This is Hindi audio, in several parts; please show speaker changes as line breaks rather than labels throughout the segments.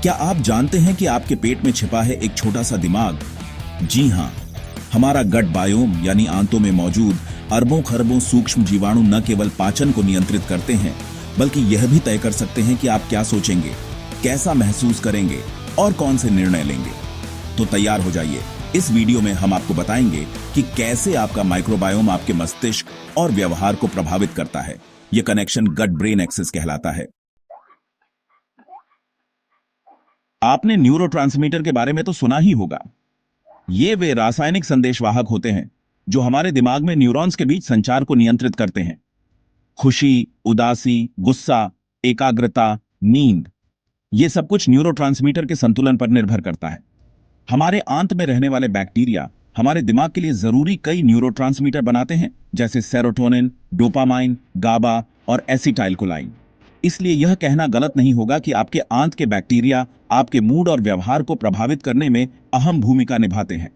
क्या आप जानते हैं कि आपके पेट में छिपा है एक छोटा सा दिमाग? जी हां, हमारा गट बायोम यानी आंतों में मौजूद अरबों खरबों सूक्ष्म जीवाणु न केवल पाचन को नियंत्रित करते हैं, बल्कि यह भी तय कर सकते हैं कि आप क्या सोचेंगे, कैसा महसूस करेंगे और कौन से निर्णय लेंगे। तो तैयार हो जाइए, इस वीडियो में हम आपको बताएंगे कि कैसे आपका माइक्रोबायोम आपके मस्तिष्क और व्यवहार को प्रभावित करता है। यह कनेक्शन गट ब्रेन एक्सिस कहलाता है। आपने न्यूरोट्रांसमीटर के बारे में तो सुना ही होगा। ये वे रासायनिक संदेशवाहक होते हैं जो हमारे दिमाग में न्यूरॉन्स के बीच संचार को नियंत्रित करते हैं। खुशी, उदासी, गुस्सा, एकाग्रता, नींद, ये सब कुछ न्यूरोट्रांसमीटर के संतुलन पर निर्भर करता है। हमारे आंत में रहने वाले बैक्टीरिया हमारे दिमाग के लिए जरूरी कई न्यूरोट्रांसमीटर बनाते हैं, जैसे सेरोटोनिन, डोपामाइन, गाबा और एसिटाइलकोलाइन। इसलिए यह कहना गलत नहीं होगा कि आपके आंत के बैक्टीरिया आपके मूड और व्यवहार को प्रभावित करने में अहम भूमिका निभाते हैं।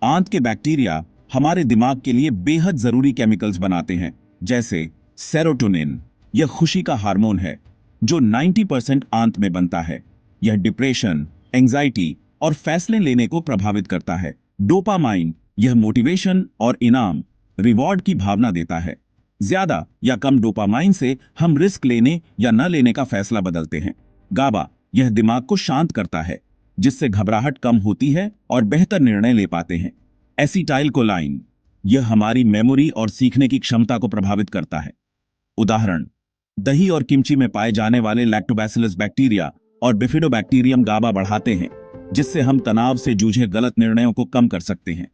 आंत के बैक्टीरिया हमारे दिमाग के लिए बेहद जरूरी केमिकल्स बनाते हैं, जैसे सेरोटोनिन। यह खुशी का हार्मोन है जो 90% आंत में बनता है। यह डिप्रेशन, एंजाइटी और फैसले लेने को प्रभावित करता है। डोपामाइन, यह मोटिवेशन और इनाम, रिवॉर्ड की भावना देता है। ज्यादा या कम डोपामाइन से हम रिस्क लेने या न लेने का फैसला बदलते हैं। गाबा, यह दिमाग को शांत करता है, जिससे घबराहट कम होती है और बेहतर निर्णय ले पाते हैं। एसिटाइलकोलाइन, यह हमारी मेमोरी और सीखने की क्षमता को प्रभावित करता है। उदाहरण, दही और किमची में पाए जाने वाले लैक्टोबैसिलस बैक्टीरिया और बिफिडोबैक्टीरियम गाबा बढ़ाते हैं, जिससे हम तनाव से जूझे गलत निर्णयों को कम कर सकते हैं।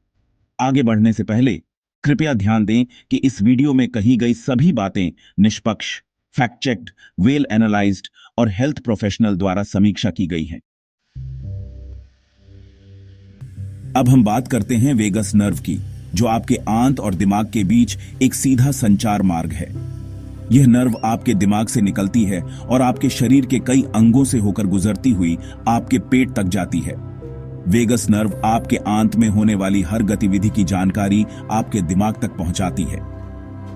आगे बढ़ने से पहले कृपया ध्यान दें कि इस वीडियो में कही गई सभी बातें निष्पक्ष, फैक्ट चेक्ड, वेल एनालाइज्ड और हेल्थ प्रोफेशनल द्वारा समीक्षा की गई हैं। अब हम बात करते हैं वेगस नर्व की, जो आपके आंत और दिमाग के बीच एक सीधा संचार मार्ग है। यह नर्व आपके दिमाग से निकलती है और आपके शरीर के कई अंगों से होकर गुजरती हुई आपके पेट तक जाती है। वेगस नर्व आपके आंत में होने वाली हर गतिविधि की जानकारी आपके दिमाग तक पहुंचाती है।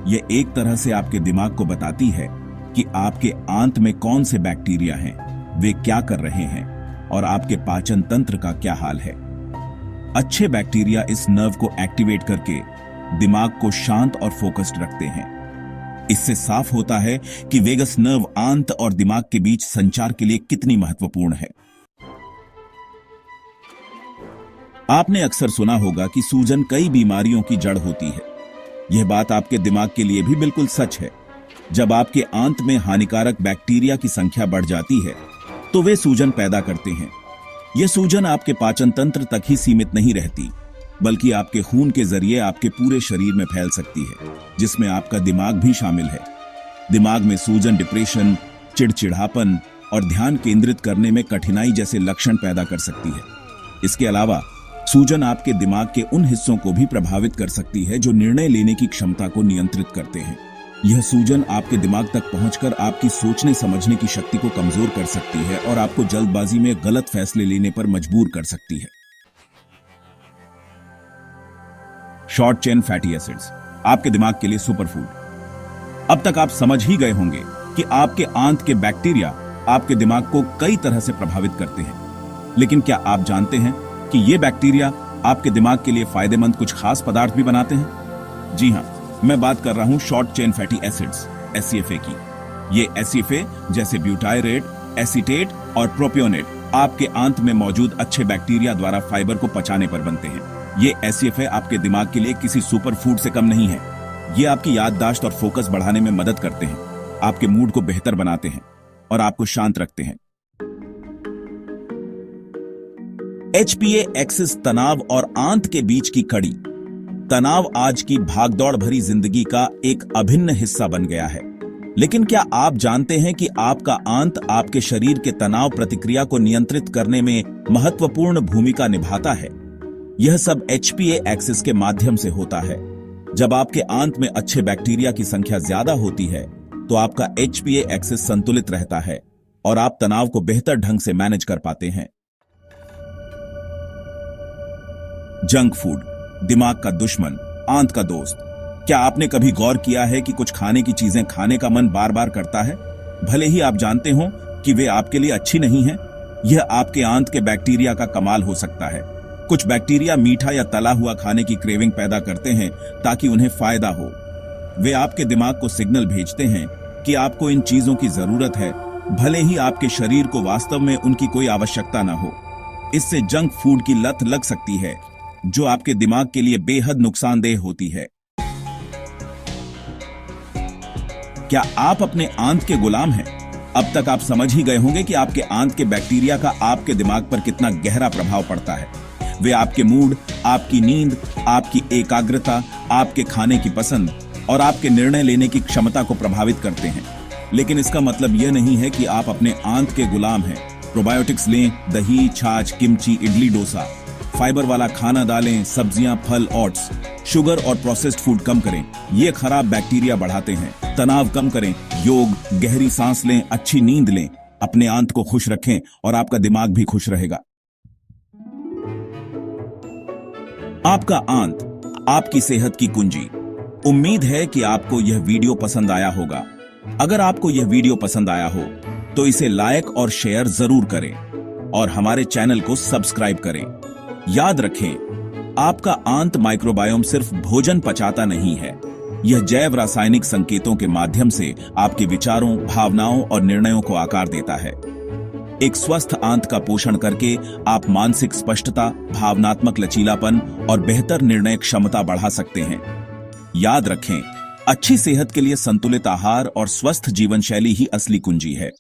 यह एक तरह से आपके दिमाग को बताती है कि आपके आंत में कौन से बैक्टीरिया हैं, वे क्या कर रहे हैं और आपके पाचन तंत्र का क्या हाल है। अच्छे बैक्टीरिया इस नर्व को एक्टिवेट करके दिमाग को शांत और फोकस्ड रखते हैं। इससे साफ होता है कि वेगस नर्व आंत और दिमाग के बीच संचार के लिए कितनी महत्वपूर्ण है। आपने अक्सर सुना होगा कि सूजन कई बीमारियों की जड़ होती है। यह बात आपके दिमाग के लिए भी बिल्कुल सच है। जब आपके आंत में हानिकारक बैक्टीरिया की संख्या बढ़ जाती है, तो वे सूजन पैदा करते हैं। यह सूजन आपके पाचन तंत्र तक ही सीमित नहीं रहती, बल्कि आपके खून के जरिए आपके पूरे शरीर में फैल सकती है, जिसमें आपका दिमाग भी शामिल है। दिमाग में सूजन डिप्रेशन, चिड़चिड़ापन और ध्यान केंद्रित करने में कठिनाई जैसे लक्षण पैदा कर सकती है। इसके अलावा सूजन आपके दिमाग के उन हिस्सों को भी प्रभावित कर सकती है जो निर्णय लेने की क्षमता को नियंत्रित करते हैं। यह सूजन आपके दिमाग तक पहुंचकर आपकी सोचने समझने की शक्ति को कमजोर कर सकती है और आपको जल्दबाजी में गलत फैसले लेने पर मजबूर कर सकती है। शॉर्ट चेन फैटी एसिड्स, आपके दिमाग के लिए सुपरफूड। अब तक आप समझ ही गए होंगे कि आपके आंत के बैक्टीरिया आपके दिमाग को कई तरह से प्रभावित करते हैं। लेकिन क्या आप जानते हैं कि ये बैक्टीरिया आपके दिमाग के लिए फायदेमंद कुछ खास पदार्थ भी बनाते हैं? जी हां, मैं बात कर रहा हूं शॉर्ट चेन फैटी एसिड्स, एससीएफए की। ये एससीएफए जैसे ब्यूटायरेट, एसीटेट और प्रोपियोनेट आपके आंत में मौजूद अच्छे बैक्टीरिया द्वारा फाइबर को पचाने पर बनते हैं। ये एससीएफए आपके दिमाग के लिए किसी सुपर फूड से कम नहीं है। ये आपकी याददाश्त और फोकस बढ़ाने में मदद करते हैं, आपके मूड को बेहतर बनाते हैं और आपको शांत रखते हैं। एचपीए एक्सिस तनाव और आंत के बीच की कड़ी। तनाव आज की भागदौड़ भरी जिंदगी का एक अभिन्न हिस्सा बन गया है। लेकिन क्या आप जानते हैं कि आपका आंत आपके शरीर के तनाव प्रतिक्रिया को नियंत्रित करने में महत्वपूर्ण भूमिका निभाता है? यह सब एचपीए एक्सिस के माध्यम से होता है। जब आपके आंत में अच्छे बैक्टीरिया की संख्या ज्यादा होती है, तो आपका एचपीए एक्सिस संतुलित रहता है और आप तनाव को बेहतर ढंग से मैनेज कर पाते हैं। जंक फूड, दिमाग का दुश्मन, आंत का दोस्त। क्या आपने कभी गौर किया है कि कुछ खाने की चीजें खाने का मन बार बार करता है, भले ही आप जानते हो कि वे आपके लिए अच्छी नहीं हैं? यह आपके आंत के बैक्टीरिया का कमाल हो सकता है। कुछ बैक्टीरिया मीठा या तला हुआ खाने की क्रेविंग पैदा करते हैं ताकि उन्हें फायदा हो। वे आपके दिमाग को सिग्नल भेजते हैं कि आपको इन चीजों की जरूरत है, भले ही आपके शरीर को वास्तव में उनकी कोई आवश्यकता ना हो। इससे जंक फूड की लत लग सकती है, जो आपके दिमाग के लिए बेहद नुकसानदेह होती है। क्या आप अपने आंत के गुलाम हैं? अब तक आप समझ ही गए होंगे कि आपके आंत के बैक्टीरिया का आपके दिमाग पर कितना गहरा प्रभाव पड़ता है। वे आपके मूड, आपकी नींद, आपकी एकाग्रता, आपके खाने की पसंद और आपके निर्णय लेने की क्षमता को प्रभावित करते हैं। लेकिन इसका मतलब यह नहीं है कि आप अपने आंत के गुलाम हैं। प्रोबायोटिक्स लें, दही, छाछ, किमची, इडली, डोसा। फाइबर वाला खाना डालें, सब्जियां, फल, ओट्स। शुगर और प्रोसेस्ड फूड कम करें, ये खराब बैक्टीरिया बढ़ाते हैं। तनाव कम करें, योग, गहरी सांस लें, अच्छी नींद लें। अपने आंत को खुश रखें और आपका दिमाग भी खुश रहेगा। आपका आंत आपकी सेहत की कुंजी। उम्मीद है कि आपको यह वीडियो पसंद आया होगा। अगर आपको यह वीडियो पसंद आया हो तो इसे लाइक और शेयर जरूर करें और हमारे चैनल को सब्सक्राइब करें। याद रखें, आपका आंत माइक्रोबायोम सिर्फ भोजन पचाता नहीं है, यह जैव रासायनिक संकेतों के माध्यम से आपके विचारों, भावनाओं और निर्णयों को आकार देता है। एक स्वस्थ आंत का पोषण करके आप मानसिक स्पष्टता, भावनात्मक लचीलापन और बेहतर निर्णय क्षमता बढ़ा सकते हैं। याद रखें, अच्छी सेहत के लिए संतुलित आहार और स्वस्थ जीवन शैली ही असली कुंजी है।